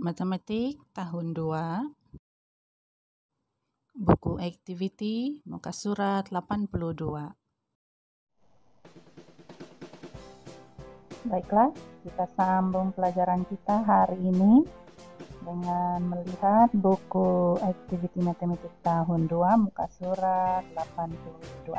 Matematik tahun 2, buku activity muka surat 82. Baiklah, kita sambung pelajaran kita hari ini dengan melihat buku activity matematik tahun 2 muka surat 82.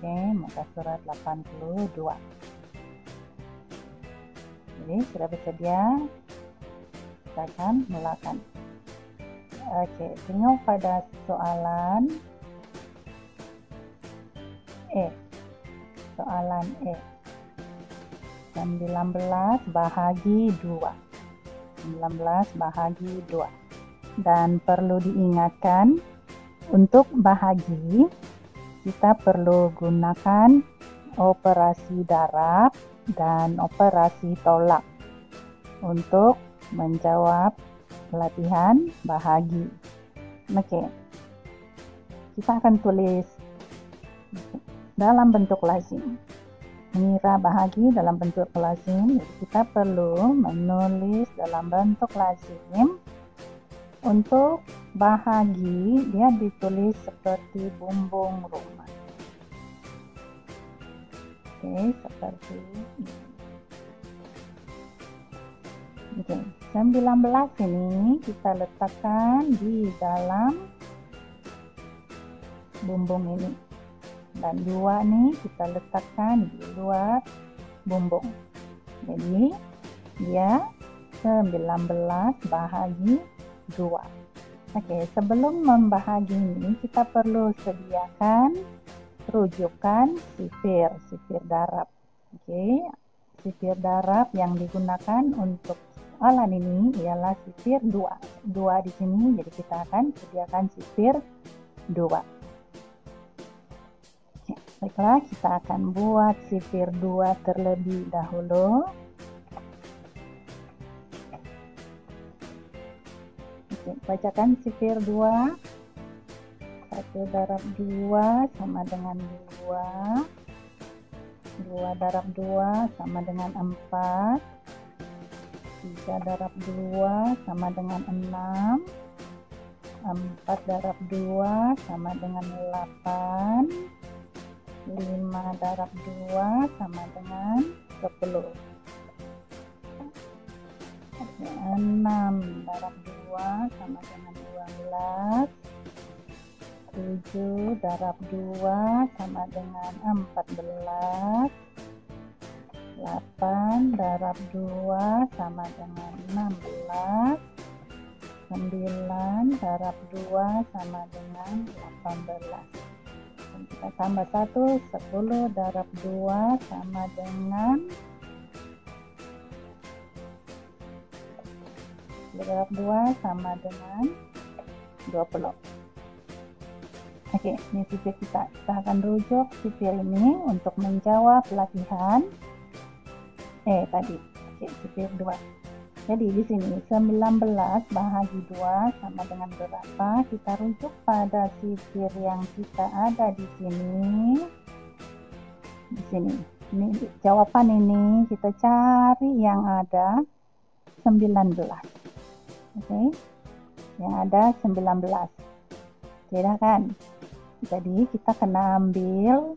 Oke, muka surat 82. Jadi sudah bersedia? Kita akan mulakan. Oke, tengok pada soalan E. Soalan E. 19 bahagi 2. 19 bahagi 2. Dan perlu diingatkan, untuk bahagi kita perlu gunakan operasi darab dan operasi tolak untuk menjawab latihan bahagi. Oke. Kita akan tulis dalam bentuk lazim. Mengira bahagi dalam bentuk lazim, kita perlu menulis dalam bentuk lazim. Untuk bahagi, dia ditulis seperti bumbung rumah. Oke, seperti ini. Oke, 19 ini kita letakkan di dalam bumbung ini. Dan 2 nih kita letakkan di luar bumbung. Jadi dia 19 bahagi 2. Oke, sebelum membahagi ini kita perlu sediakan rujukan sifir darab. Oke, sifir darab yang digunakan untuk soalan ini ialah sifir 2. 2 di sini, jadi kita akan sediakan sifir 2. Baiklah, kita akan buat sifir 2 terlebih dahulu. Oke, bacakan sifir 2. 1 darab 2 sama dengan 2. 2 darab 2 sama dengan 4. 3 darab 2 sama dengan 6. 4 darab 2 sama dengan 8. 5 darab 2 sama dengan 10. 6 darab 2 sama dengan 12. 7 darab 2 sama dengan 14. 8 darab 2 sama dengan 16. 9 darab 2 sama dengan 18. Kita tambah 1, 10 darab 2 sama dengan 2 sama dengan 20. Oke, ini sifir kita. Kita akan rujuk sifir ini untuk menjawab latihan tadi. Oke, sifir 2. Jadi di sini 19 bahagi 2 sama dengan berapa? Kita rujuk pada sifir yang kita ada di sini. Di sini. Ini jawaban ini kita cari yang ada 19. Oke. Yang ada 19. Tidak kan? Jadi kita kena ambil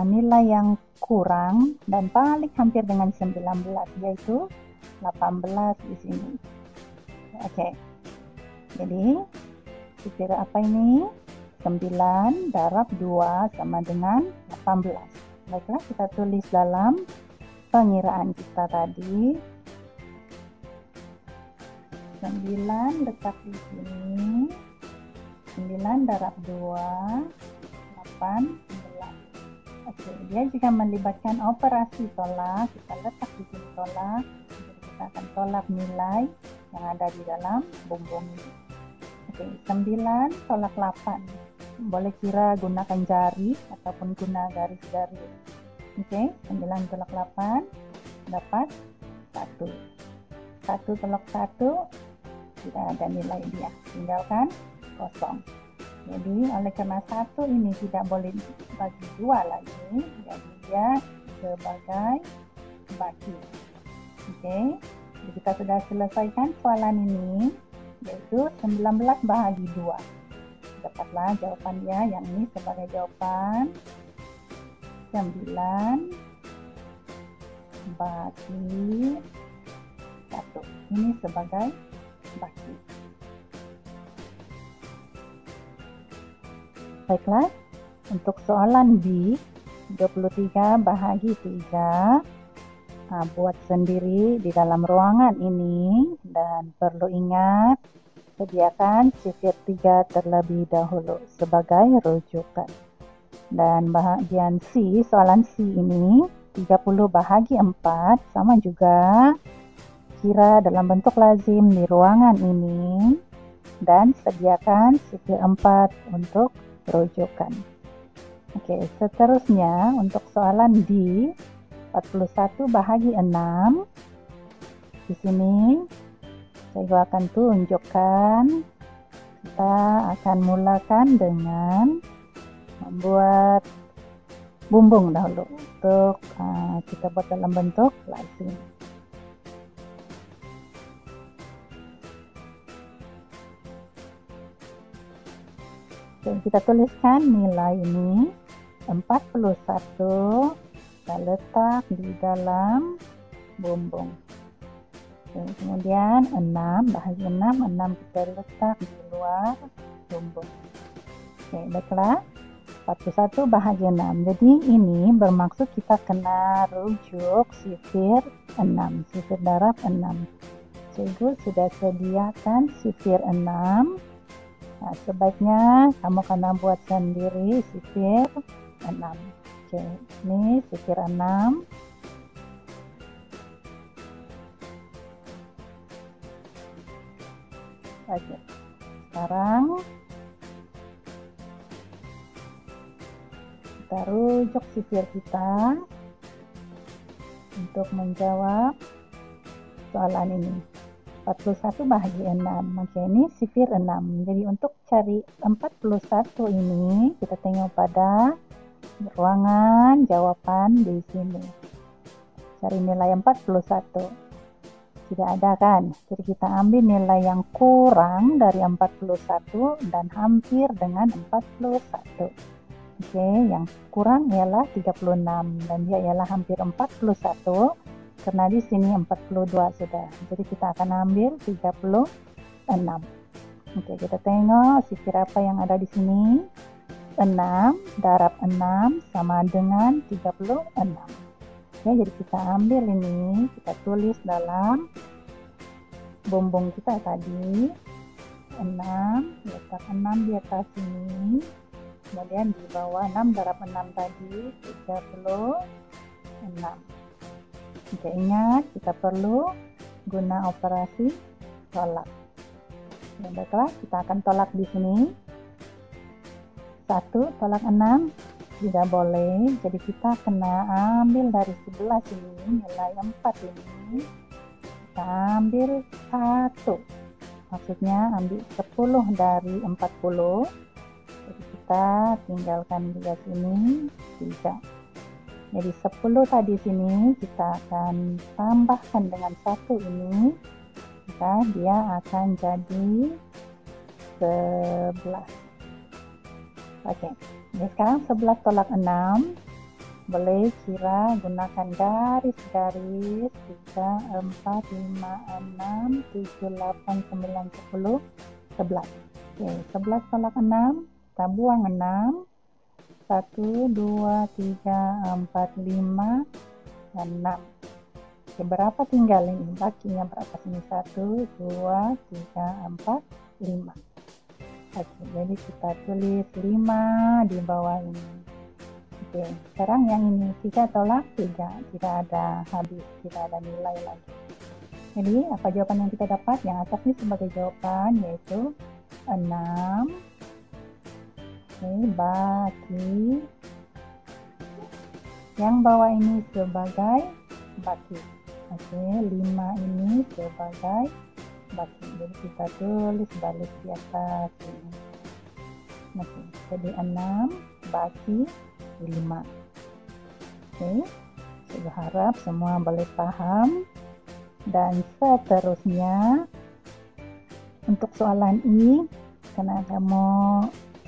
nilai yang kurang dan paling hampir dengan 19, yaitu 18 di sini. Oke. Jadi sifir apa ini? 9 darab 2 sama dengan 18. Baiklah, kita tulis dalam pengiraan kita tadi. 9 letak di sini. 9 darab 2 18. Oke, dia juga melibatkan operasi tolak. Kita letak di sini tolak. Kita akan tolak nilai yang ada di dalam bumbung ini. Oke, 9 tolak 8. Boleh kira gunakan jari ataupun guna garis-garis. Oke, 9 tolak 8 dapat 1. 1 tolak 1 tidak ada nilai dia, tinggalkan kosong. Jadi oleh karena 1 ini tidak boleh bagi 2 lagi, jadi dia sebagai bagi. Oke, Jadi kita sudah selesaikan soalan ini, yaitu 19 bahagi 2. Dapatlah jawabannya, yang ini sebagai jawaban 9 bagi 1. Ini sebagai bagi. Baiklah, untuk soalan B, 23 bahagi 3. Buat sendiri di dalam ruangan ini, dan perlu ingat, sediakan sifir 3 terlebih dahulu sebagai rujukan. Dan bahagian C, soalan C ini 30 bahagi 4, sama juga, kira dalam bentuk lazim di ruangan ini, dan sediakan sifir 4 untuk rujukan. Oke, seterusnya untuk soalan D, 41 bahagi 6. Di sini saya akan tunjukkan, kita akan mulakan dengan membuat bumbung dahulu untuk kita buat dalam bentuk lazim. Oke, kita tuliskan nilai ini 41 kita letak di dalam bumbung. Oke, kemudian 6 bahagi 6 kita letak di luar bumbung. Oke, baiklah, 41 bahagi 6. Jadi ini bermaksud kita kena rujuk sifir 6, sifir darab 6. Cikgu sudah sediakan sifir 6. Nah, sebaiknya kamu kena buat sendiri sifir 6. Oke, ini sifir 6. Oke, sekarang kita rujuk sifir kita untuk menjawab soalan ini. 41 bahagi 6. Oke, ini sifir 6. Jadi untuk cari 41 ini, kita tengok pada ruangan jawaban di sini. Cari nilai 41. Tidak ada kan? Jadi kita ambil nilai yang kurang dari 41 dan hampir dengan 41. Oke, yang kurang ialah 36 dan dia ialah hampir 41 karena di sini 42 sudah. Jadi kita akan ambil 36. Oke, kita tengok sifir apa yang ada di sini. 6 darab 6 sama dengan 36. Oke, jadi kita ambil ini, kita tulis dalam bumbung kita tadi. 6, letak 6 di atas sini. Kemudian di bawah 6 darab 6 tadi 36. Oke, ingat kita perlu guna operasi tolak. Baiklah, kita akan tolak di sini. 1 tolak 6 tidak boleh, jadi kita kena ambil dari sebelah sini, nilai 4 ini kita ambil 1, maksudnya ambil 10 dari 40, jadi kita tinggalkan di sini 3. Jadi 10 tadi sini kita akan tambahkan dengan 1 ini, maka dia akan jadi 11. Oke, jadi sekarang 11 tolak 6, boleh kira gunakan garis-garis 3, 4, 5, 6, 7, 8, 9, 10, 11. Oke, 11 tolak 6, kita buang 6, 1, 2, 3, 4, 5, dan 6. Oke, berapa tinggal ini? Bakinya berapa sini? 1, 2, 3, 4, 5. Oke, jadi kita tulis 5 di bawah ini. Oke, sekarang yang ini 3 tolak 3, tidak ada habis, tidak ada nilai lagi. Jadi apa jawaban yang kita dapat? Yang atas ini sebagai jawaban yaitu 6. Oke, bagi yang bawah ini sebagai bagi. Oke, 5 ini sebagai bagi. Jadi kita tulis balik di atas ini. Oke, jadi 6 bagi 5. Oke, saya harap semua boleh paham dan seterusnya. Untuk soalan I, karena kamu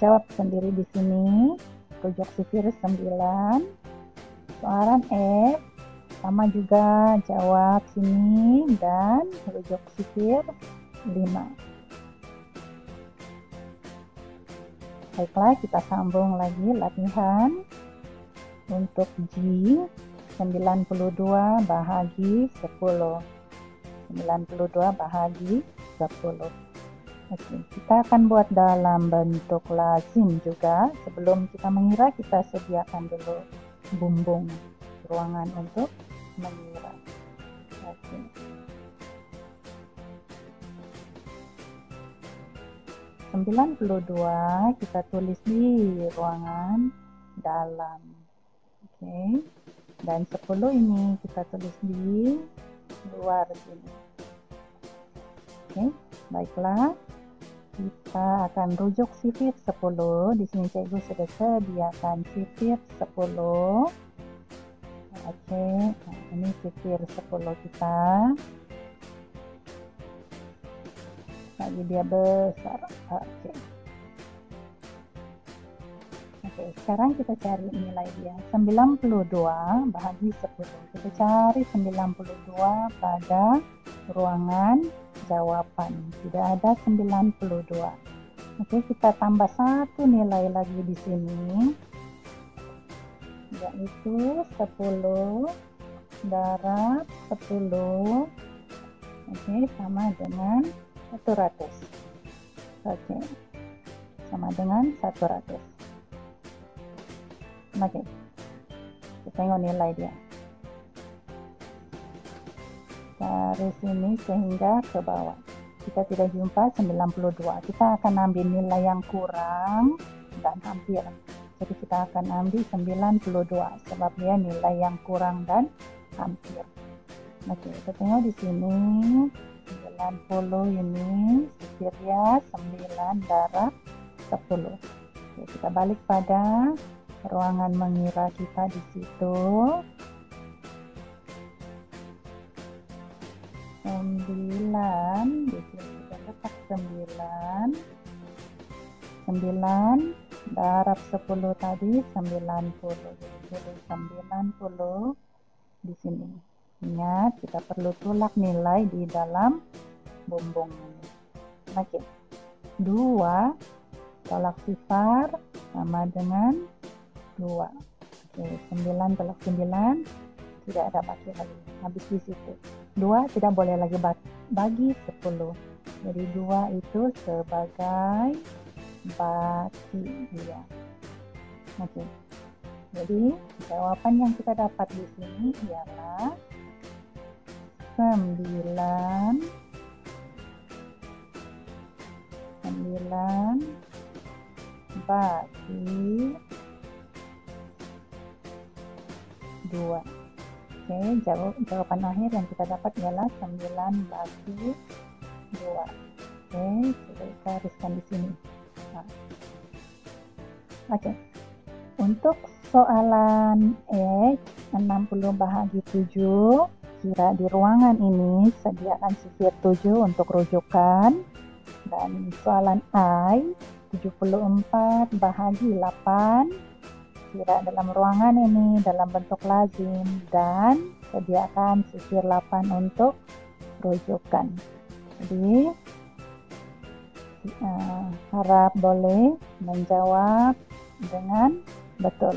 jawab sendiri di sini, rujuk sifir 9. Soalan F, sama juga jawab sini dan rujuk sifir 5. Baiklah, kita sambung lagi latihan. Untuk G, 92 bahagi 10. 92 bahagi 10. Oke, kita akan buat dalam bentuk lazim juga. Sebelum kita mengira, kita sediakan dulu bumbung ruangan untuk mengira. Oke. Sembilan 92 kita tulis di ruangan dalam. Oke. Dan 10 ini kita tulis di luar sini. Oke, baiklah. Kita akan rujuk sifir 10. Di sini cikgu sudah sediakan sifir 10. Oke, nah, ini sifir 10 kita. Lagi dia besar. Oke. Oke, sekarang kita cari nilai dia. 92 bahagi 10. Kita cari 92 pada ruangan jawaban. Tidak ada 92. Oke, kita tambah satu nilai lagi di sini, yaitu 10 darab 10. Oke, sama dengan 100. Oke, sama dengan 100. Oke, kita tengok nilai dia dari sini sehingga ke bawah. Kita tidak jumpa 92. Kita akan ambil nilai yang kurang dan hampir. Jadi kita akan ambil 92 sebab dia nilai yang kurang dan hampir. Oke, kita tengok di sini 90 ini sifirnya 9 darab 10. Oke, kita balik pada ruangan mengira kita di situ. 9, di sini kita letak 9 darab 10 tadi 90. Jadi 90 di sini. Ingat, kita perlu tolak nilai di dalam bumbung ini. Oke, 2 tolak sifar sama dengan 2. Oke, 9 tolak 9 tidak ada baki lagi, habis di situ. 2 tidak boleh lagi bagi 10. Jadi 2 itu sebagai baki dia. Oke. Jadi jawaban yang kita dapat di sini ialah 9 bagi 2. Oke, jawaban akhir yang kita dapat ialah 9 bagi 2. Oke, kita gariskan di sini. Nah. Oke, untuk soalan X 60 bahagi 7, kira di ruangan ini sediakan sifir 7 untuk rujukan. Dan soalan I 74 bahagi 8, kira dalam ruangan ini dalam bentuk lazim dan sediakan sifir 8 untuk rujukan. Jadi harap boleh menjawab dengan betul.